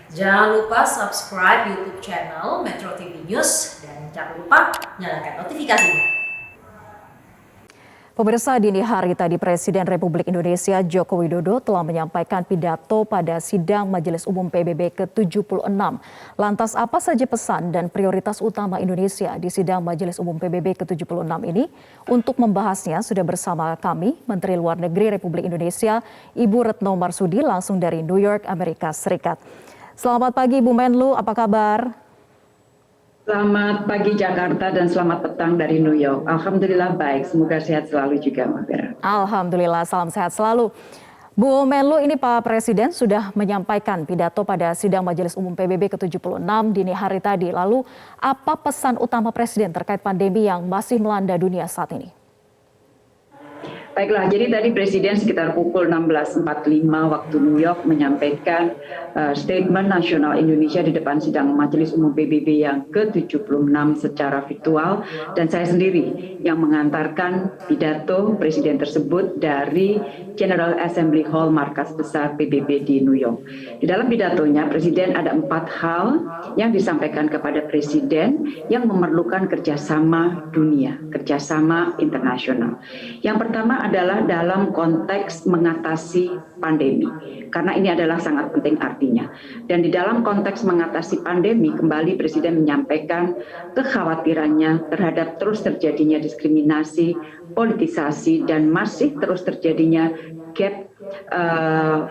Jangan lupa subscribe YouTube channel Metro TV News dan jangan lupa nyalakan notifikasinya. Pemirsa, dini hari tadi Presiden Republik Indonesia Joko Widodo telah menyampaikan pidato pada sidang Majelis Umum PBB ke-76. Lantas apa saja pesan dan prioritas utama Indonesia di sidang Majelis Umum PBB ke-76 ini? Untuk membahasnya sudah bersama kami Menteri Luar Negeri Republik Indonesia Ibu Retno Marsudi langsung dari New York, Amerika Serikat. Selamat pagi Bu Menlu, apa kabar? Selamat pagi Jakarta dan selamat petang dari New York. Alhamdulillah baik, semoga sehat selalu juga Mbak Vera. Alhamdulillah, salam sehat selalu. Bu Menlu, ini Pak Presiden sudah menyampaikan pidato pada sidang Majelis Umum PBB ke-76 dini hari tadi. Lalu apa pesan utama Presiden terkait pandemi yang masih melanda dunia saat ini? Baiklah, jadi tadi Presiden sekitar pukul 16.45 waktu New York menyampaikan statement nasional Indonesia di depan sidang Majelis Umum PBB yang ke-76 secara virtual, dan saya sendiri yang mengantarkan pidato Presiden tersebut dari General Assembly Hall Markas Besar PBB di New York. Di dalam pidatonya Presiden ada 4 hal yang disampaikan kepada Presiden yang memerlukan kerjasama dunia, kerjasama internasional. Yang pertama adalah dalam konteks mengatasi pandemi, karena ini adalah sangat penting artinya. Dan di dalam konteks mengatasi pandemi, kembali Presiden menyampaikan kekhawatirannya terhadap terus terjadinya diskriminasi, politisasi, dan masih terus terjadinya gap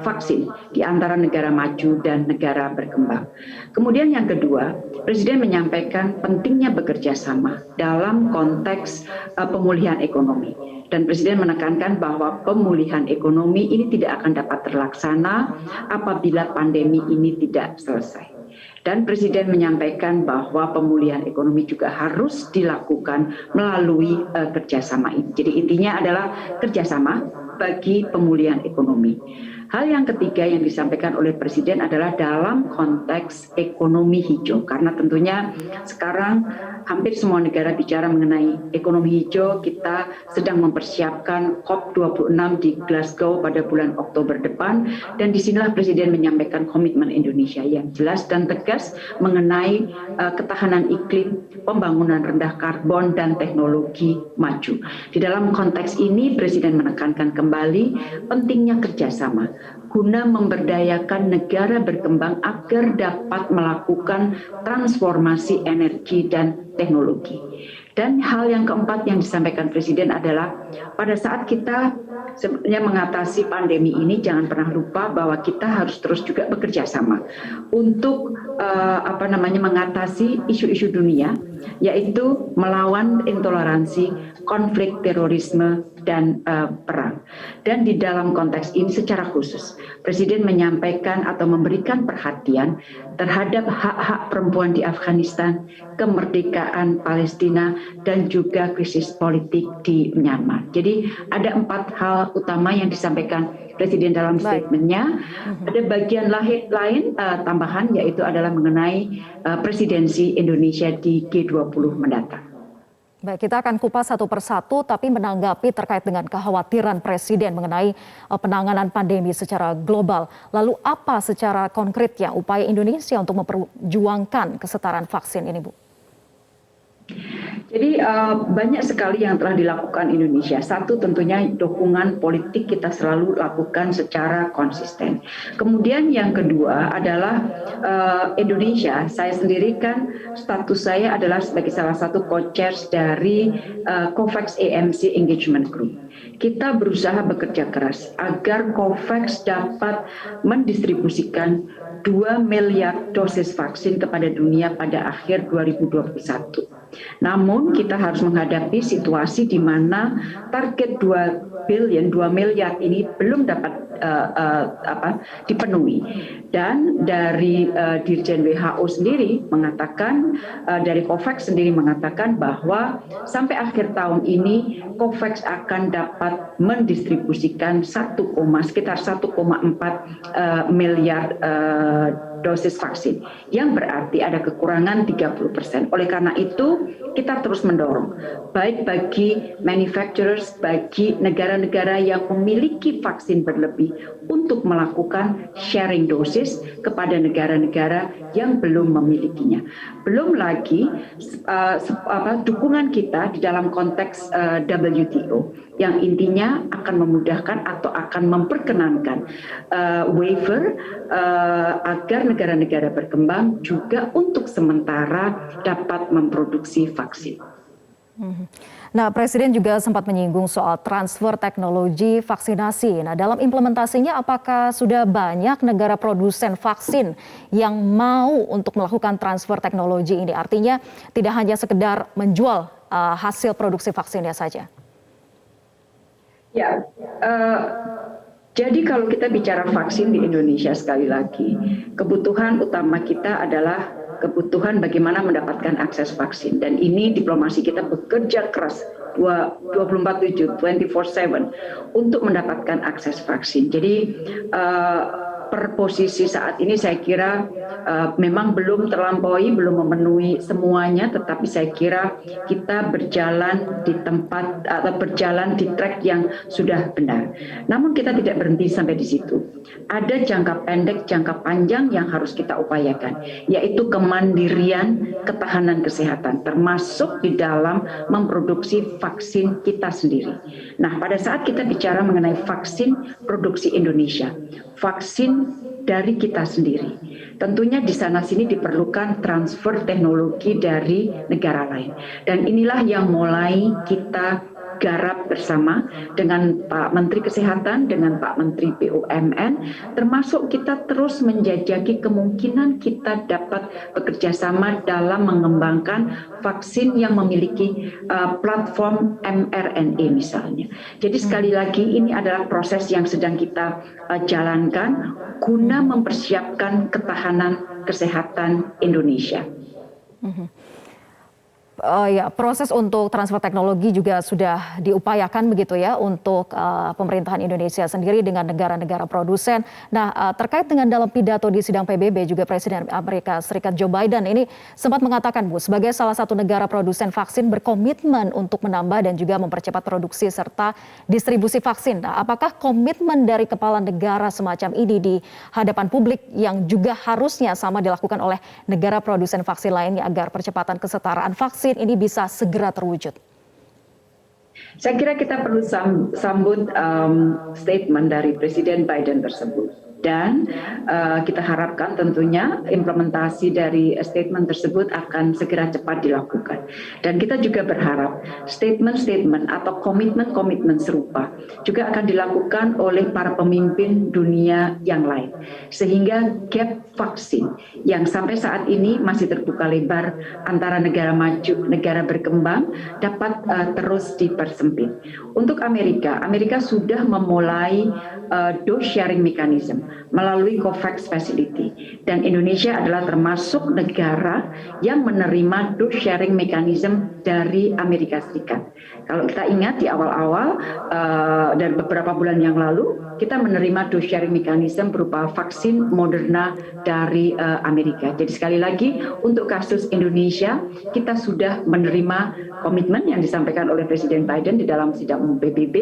vaksin di antara negara maju dan negara berkembang. Kemudian yang kedua, Presiden menyampaikan pentingnya bekerja sama dalam konteks pemulihan ekonomi. Dan Presiden menekankan bahwa pemulihan ekonomi ini tidak akan dapat terlaksana apabila pandemi ini tidak selesai. Dan Presiden menyampaikan bahwa pemulihan ekonomi juga harus dilakukan melalui kerjasama ini. Jadi intinya adalah kerjasama bagi pemulihan ekonomi. Hal yang ketiga yang disampaikan oleh Presiden adalah dalam konteks ekonomi hijau, karena tentunya sekarang hampir semua negara bicara mengenai ekonomi hijau. Kita sedang mempersiapkan COP26 di Glasgow pada bulan Oktober depan, dan disinilah Presiden menyampaikan komitmen Indonesia yang jelas dan tegas mengenai ketahanan iklim, pembangunan rendah karbon, dan teknologi maju. Di dalam konteks ini Presiden menekankan kembali pentingnya kerjasama guna memberdayakan negara berkembang agar dapat melakukan transformasi energi dan teknologi. Dan hal yang keempat yang disampaikan Presiden adalah pada saat kita sebenarnya mengatasi pandemi ini, jangan pernah lupa bahwa kita harus terus juga bekerja sama untuk mengatasi isu-isu dunia, yaitu melawan intoleransi, konflik, terorisme, dan perang. Dan di dalam konteks ini secara khusus, Presiden menyampaikan atau memberikan perhatian terhadap hak-hak perempuan di Afghanistan, kemerdekaan Palestina, dan juga krisis politik di Myanmar. Jadi ada 4 hal utama yang disampaikan Presiden dalam statementnya. Ada bagian lain tambahan, yaitu adalah mengenai presidensi Indonesia di G20 mendatang. Baik, kita akan kupas satu persatu, tapi menanggapi terkait dengan kekhawatiran Presiden mengenai penanganan pandemi secara global. Lalu apa secara konkretnya upaya Indonesia untuk memperjuangkan kesetaraan vaksin ini, Bu? Jadi banyak sekali yang telah dilakukan Indonesia. Satu, tentunya dukungan politik kita selalu lakukan secara konsisten. Kemudian yang kedua adalah Indonesia, saya sendiri kan status saya adalah sebagai salah satu co-chairs dari COVAX AMC Engagement Group. Kita berusaha bekerja keras agar COVAX dapat mendistribusikan 2 miliar dosis vaksin kepada dunia pada akhir 2021. Namun kita harus menghadapi situasi di mana target 2 miliar ini belum dapat dipenuhi. Dan dari Dirjen WHO sendiri mengatakan, dari COVAX sendiri mengatakan bahwa sampai akhir tahun ini COVAX akan dapat mendistribusikan sekitar 1,4 miliar dosis vaksin, yang berarti ada kekurangan 30%. Oleh karena itu, kita terus mendorong, baik bagi manufacturers, bagi negara-negara yang memiliki vaksin berlebih, lebih untuk melakukan sharing dosis kepada negara-negara yang belum memilikinya. Belum lagi dukungan kita di dalam konteks WTO yang intinya akan memudahkan atau akan memperkenankan waiver agar negara-negara berkembang juga untuk sementara dapat memproduksi vaksin. Nah, Presiden juga sempat menyinggung soal transfer teknologi vaksinasi. Nah, dalam implementasinya apakah sudah banyak negara produsen vaksin yang mau untuk melakukan transfer teknologi ini? Artinya tidak hanya sekedar menjual hasil produksi vaksinnya saja. Ya, jadi kalau kita bicara vaksin di Indonesia sekali lagi, kebutuhan utama kita adalah kebutuhan bagaimana mendapatkan akses vaksin, dan ini diplomasi kita bekerja keras 24/7, 24/7 untuk mendapatkan akses vaksin. Jadi per posisi saat ini saya kira memang belum terlampaui, belum memenuhi semuanya, tetapi saya kira kita berjalan di tempat atau berjalan di track yang sudah benar. Namun kita tidak berhenti sampai di situ. Ada jangka pendek, jangka panjang yang harus kita upayakan, yaitu kemandirian ketahanan kesehatan, termasuk di dalam memproduksi vaksin kita sendiri. Nah, pada saat kita bicara mengenai vaksin produksi Indonesia, vaksin dari kita sendiri, tentunya di sana-sini diperlukan transfer teknologi dari negara lain. Dan inilah yang mulai kita garap bersama dengan Pak Menteri Kesehatan, dengan Pak Menteri BUMN, termasuk kita terus menjajaki kemungkinan kita dapat bekerja sama dalam mengembangkan vaksin yang memiliki platform mRNA misalnya. Jadi sekali lagi ini adalah proses yang sedang kita jalankan guna mempersiapkan ketahanan kesehatan Indonesia. Ya, proses untuk transfer teknologi juga sudah diupayakan begitu ya untuk pemerintahan Indonesia sendiri dengan negara-negara produsen. Nah, terkait dengan dalam pidato di sidang PBB juga Presiden Amerika Serikat Joe Biden ini sempat mengatakan, Bu, sebagai salah satu negara produsen vaksin berkomitmen untuk menambah dan juga mempercepat produksi serta distribusi vaksin. Nah, apakah komitmen dari kepala negara semacam ini di hadapan publik yang juga harusnya sama dilakukan oleh negara produsen vaksin lainnya agar percepatan kesetaraan vaksin ini bisa segera terwujud? Saya kira kita perlu sambut statement dari Presiden Biden tersebut. Dan kita harapkan tentunya implementasi dari statement tersebut akan segera cepat dilakukan. Dan kita juga berharap statement-statement atau komitmen-komitmen serupa juga akan dilakukan oleh para pemimpin dunia yang lain. Sehingga gap vaksin yang sampai saat ini masih terbuka lebar antara negara maju, negara berkembang dapat terus dipersempit. Untuk Amerika sudah memulai dose sharing mechanism melalui COVAX Facility, dan Indonesia adalah termasuk negara yang menerima dose sharing mechanism dari Amerika Serikat. Kalau kita ingat di awal-awal dan beberapa bulan yang lalu kita menerima dose sharing mechanism berupa vaksin Moderna dari Amerika. Jadi sekali lagi untuk kasus Indonesia kita sudah menerima komitmen yang disampaikan oleh Presiden Biden di dalam sidang umum PBB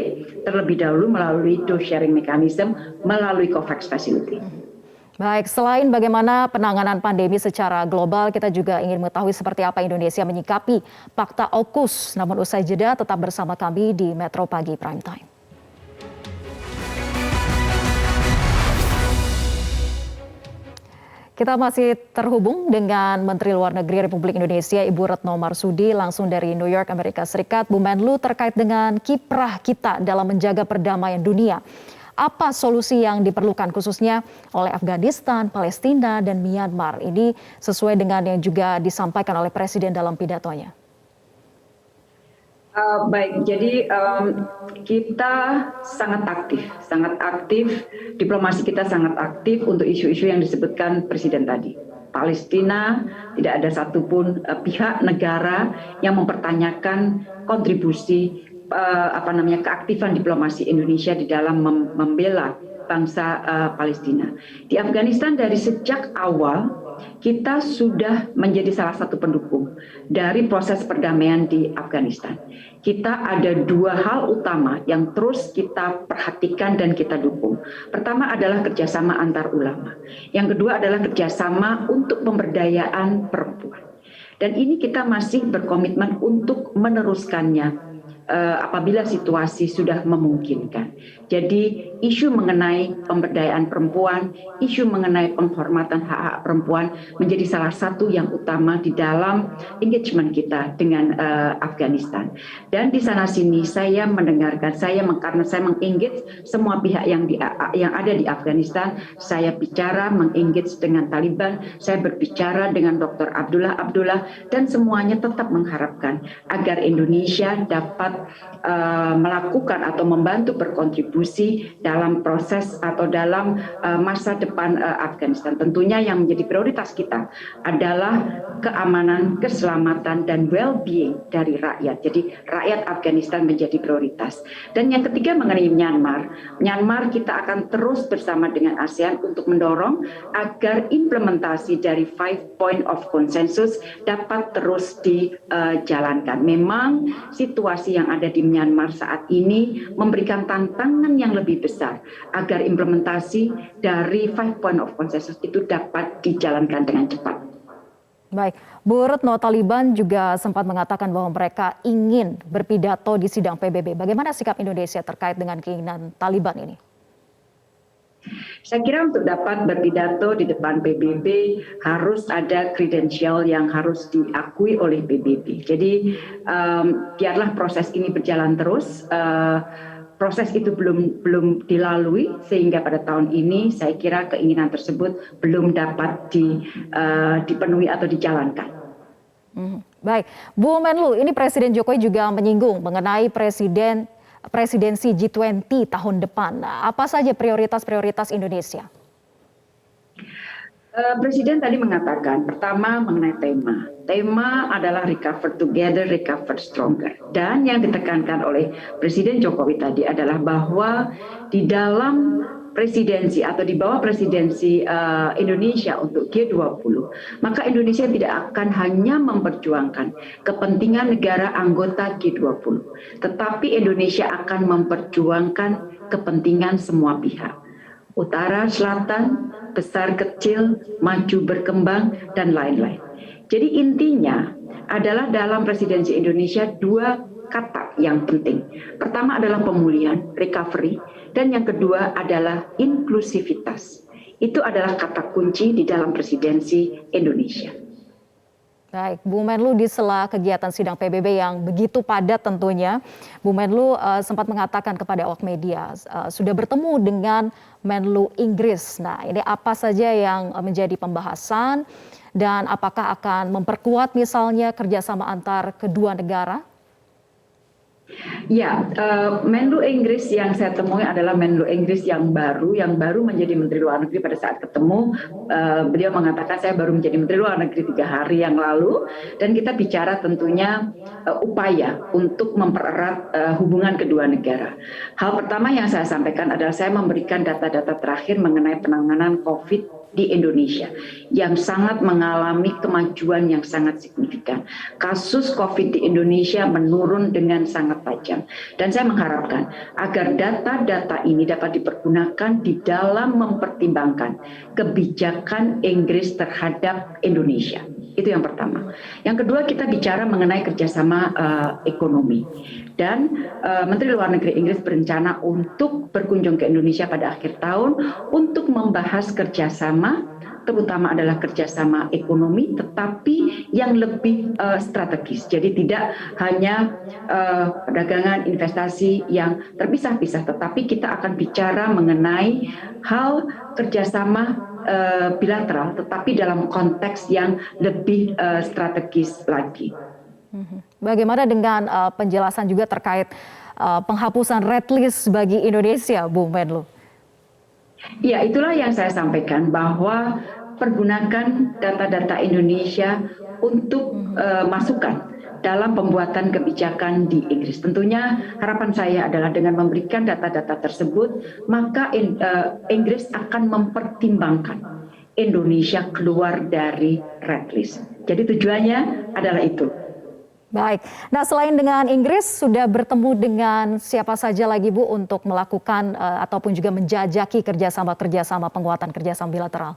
terlebih dahulu melalui dose sharing mechanism melalui COVAX Facility. Baik, selain bagaimana penanganan pandemi secara global, kita juga ingin mengetahui seperti apa Indonesia menyikapi Fakta AUKUS. Namun usai jeda tetap bersama kami di Metro Pagi Prime Time. Kita masih terhubung dengan Menteri Luar Negeri Republik Indonesia, Ibu Retno Marsudi, langsung dari New York, Amerika Serikat. Bu Menlu, terkait dengan kiprah kita dalam menjaga perdamaian dunia. Apa solusi yang diperlukan khususnya oleh Afghanistan, Palestina, dan Myanmar? Ini sesuai dengan yang juga disampaikan oleh Presiden dalam pidatonya. Baik, jadi kita sangat aktif, diplomasi kita sangat aktif untuk isu-isu yang disebutkan Presiden tadi. Palestina, tidak ada satupun pihak negara yang mempertanyakan kontribusi keaktifan diplomasi Indonesia di dalam membela bangsa Palestina. Di Afghanistan dari sejak awal kita sudah menjadi salah satu pendukung dari proses perdamaian di Afghanistan. Kita ada dua hal utama yang terus kita perhatikan dan kita dukung. Pertama adalah kerjasama antar ulama. Yang kedua adalah kerjasama untuk pemberdayaan perempuan. Dan ini kita masih berkomitmen untuk meneruskannya apabila situasi sudah memungkinkan. Jadi isu mengenai pemberdayaan perempuan, isu mengenai penghormatan hak-hak perempuan menjadi salah satu yang utama di dalam engagement kita dengan Afghanistan. Dan di sana sini saya mendengarkan, karena saya mengengage semua pihak yang ada di Afghanistan, saya bicara mengengage dengan Taliban, saya berbicara dengan Dr. Abdullah dan semuanya tetap mengharapkan agar Indonesia dapat melakukan atau membantu berkontribusi dalam proses atau dalam masa depan Afghanistan. Tentunya yang menjadi prioritas kita adalah keamanan, keselamatan, dan well-being dari rakyat. Jadi rakyat Afghanistan menjadi prioritas. Dan yang ketiga mengenai Myanmar. Myanmar kita akan terus bersama dengan ASEAN untuk mendorong agar implementasi dari 5 point of consensus dapat terus dijalankan. Memang situasi yang ada di Myanmar saat ini memberikan tantangan yang lebih besar agar implementasi dari 5 point of consensus itu dapat dijalankan dengan cepat. Baik, Bu Retno, Taliban juga sempat mengatakan bahwa mereka ingin berpidato di sidang PBB. Bagaimana sikap Indonesia terkait dengan keinginan Taliban ini? Saya kira untuk dapat berpidato di depan PBB harus ada kredensial yang harus diakui oleh PBB. Jadi biarlah proses ini berjalan terus. Proses itu belum dilalui sehingga pada tahun ini saya kira keinginan tersebut belum dapat dipenuhi atau dijalankan. Baik, Bu Menlu, ini Presiden Jokowi juga menyinggung mengenai presidensi G20 tahun depan. Apa saja prioritas-prioritas Indonesia? Presiden tadi mengatakan, pertama mengenai tema. Tema adalah recover together, recover stronger. Dan yang ditekankan oleh Presiden Jokowi tadi adalah bahwa di dalam presidensi atau di bawah presidensi Indonesia untuk G20, maka Indonesia tidak akan hanya memperjuangkan kepentingan negara anggota G20, tetapi Indonesia akan memperjuangkan kepentingan semua pihak. Utara, selatan, besar, kecil, maju, berkembang, dan lain-lain. Jadi intinya adalah dalam presidensi Indonesia dua kata yang penting. Pertama adalah pemulihan, recovery, dan yang kedua adalah inklusivitas. Itu adalah kata kunci di dalam presidensi Indonesia. Baik, Bu Menlu, di sela kegiatan sidang PBB yang begitu padat tentunya, Bu Menlu sempat mengatakan kepada awak media sudah bertemu dengan Menlu Inggris. Nah, ini apa saja yang menjadi pembahasan dan apakah akan memperkuat misalnya kerjasama antar kedua negara? Ya, Menlu Inggris yang saya temui adalah Menlu Inggris yang baru menjadi Menteri Luar Negeri pada saat ketemu. Beliau mengatakan saya baru menjadi Menteri Luar Negeri 3 hari yang lalu, dan kita bicara tentunya upaya untuk mempererat hubungan kedua negara. Hal pertama yang saya sampaikan adalah saya memberikan data-data terakhir mengenai penanganan COVID di Indonesia yang sangat mengalami kemajuan yang sangat signifikan. Kasus COVID di Indonesia menurun dengan sangat tajam. Dan saya mengharapkan agar data-data ini dapat dipergunakan di dalam mempertimbangkan kebijakan Inggris terhadap Indonesia. Itu yang pertama. Yang kedua, kita bicara mengenai kerjasama ekonomi. Dan Menteri Luar Negeri Inggris berencana untuk berkunjung ke Indonesia pada akhir tahun untuk membahas kerjasama, terutama adalah kerjasama ekonomi, tetapi yang lebih strategis. Jadi tidak hanya perdagangan investasi yang terpisah-pisah, tetapi kita akan bicara mengenai hal kerjasama bilateral, tetapi dalam konteks yang lebih strategis lagi. Bagaimana dengan penjelasan juga terkait penghapusan red list bagi Indonesia, Bu Menlu? Ya, itulah yang saya sampaikan, bahwa pergunakan data-data Indonesia untuk masukan dalam pembuatan kebijakan di Inggris. Tentunya harapan saya adalah dengan memberikan data-data tersebut, maka Inggris akan mempertimbangkan Indonesia keluar dari red list. Jadi tujuannya adalah itu. Baik. Nah, selain dengan Inggris, sudah bertemu dengan siapa saja lagi Bu untuk melakukan ataupun juga menjajaki kerjasama penguatan kerjasama bilateral?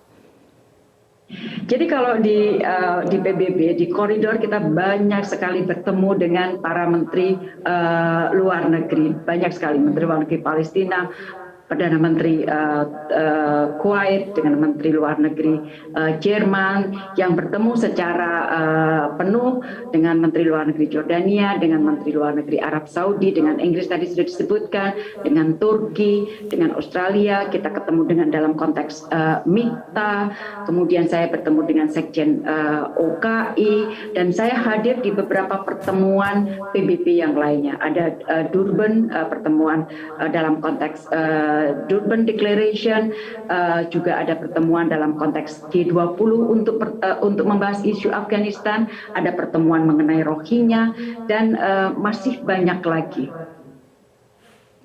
Jadi kalau di PBB, di koridor kita banyak sekali bertemu dengan para menteri luar negeri, banyak sekali menteri luar negeri Palestina, Perdana Menteri Kuwait dengan Menteri Luar Negeri Jerman, yang bertemu secara penuh dengan Menteri Luar Negeri Jordania, dengan Menteri Luar Negeri Arab Saudi, dengan Inggris tadi sudah disebutkan, dengan Turki, dengan Australia, kita ketemu dengan dalam konteks MIKTA, kemudian saya bertemu dengan Sekjen OKI, dan saya hadir di beberapa pertemuan PBB yang lainnya. Ada Durban, pertemuan dalam konteks Durban Declaration, juga ada pertemuan dalam konteks G20 untuk membahas isu Afghanistan, ada pertemuan mengenai Rohingya, dan masih banyak lagi.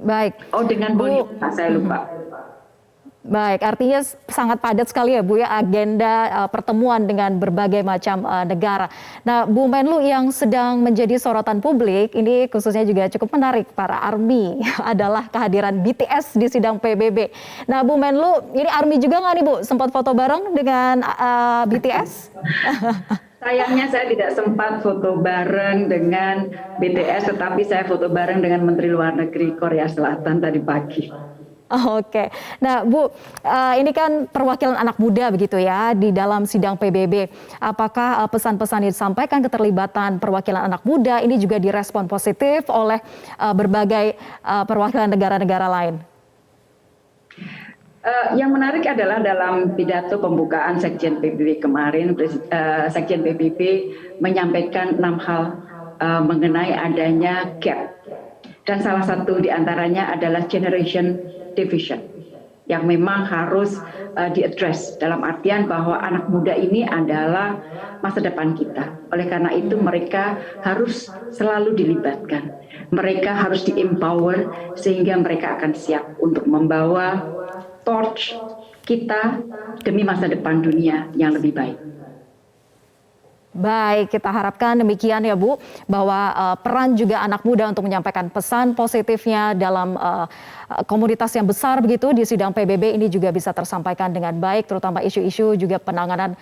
Baik. Oh, dengan Bonita, saya lupa. Baik, artinya sangat padat sekali ya Bu ya agenda pertemuan dengan berbagai macam negara. Nah, Bu Menlu, yang sedang menjadi sorotan publik ini khususnya juga cukup menarik para ARMY adalah kehadiran BTS di sidang PBB. Nah, Bu Menlu, ini ARMY juga nggak nih Bu sempat foto bareng dengan BTS? Sayangnya saya tidak sempat foto bareng dengan BTS, tetapi saya foto bareng dengan Menteri Luar Negeri Korea Selatan tadi pagi. Oke, nah Bu, ini kan perwakilan anak muda begitu ya di dalam sidang PBB. Apakah pesan-pesan yang disampaikan keterlibatan perwakilan anak muda ini juga direspon positif oleh berbagai perwakilan negara-negara lain? Yang menarik adalah dalam pidato pembukaan Sekjen PBB kemarin, Sekjen PBB menyampaikan 6 hal mengenai adanya gap. Dan salah satu diantaranya adalah generation division yang memang harus diadres dalam artian bahwa anak muda ini adalah masa depan kita. Oleh karena itu mereka harus selalu dilibatkan. Mereka harus di-empower sehingga mereka akan siap untuk membawa torch kita demi masa depan dunia yang lebih baik. Baik, kita harapkan demikian ya Bu, bahwa peran juga anak muda untuk menyampaikan pesan positifnya dalam komunitas yang besar begitu di sidang PBB ini juga bisa tersampaikan dengan baik, terutama isu-isu juga penanganan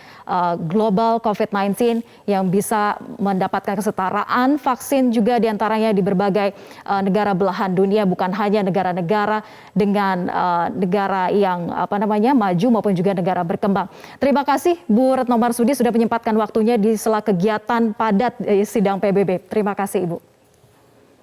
global COVID-19 yang bisa mendapatkan kesetaraan vaksin juga diantaranya di berbagai negara belahan dunia, bukan hanya negara-negara dengan negara yang maju maupun juga negara berkembang. Terima kasih Bu Retno Marsudi sudah menyempatkan waktunya di sela kegiatan padat sidang PBB. Terima kasih Ibu.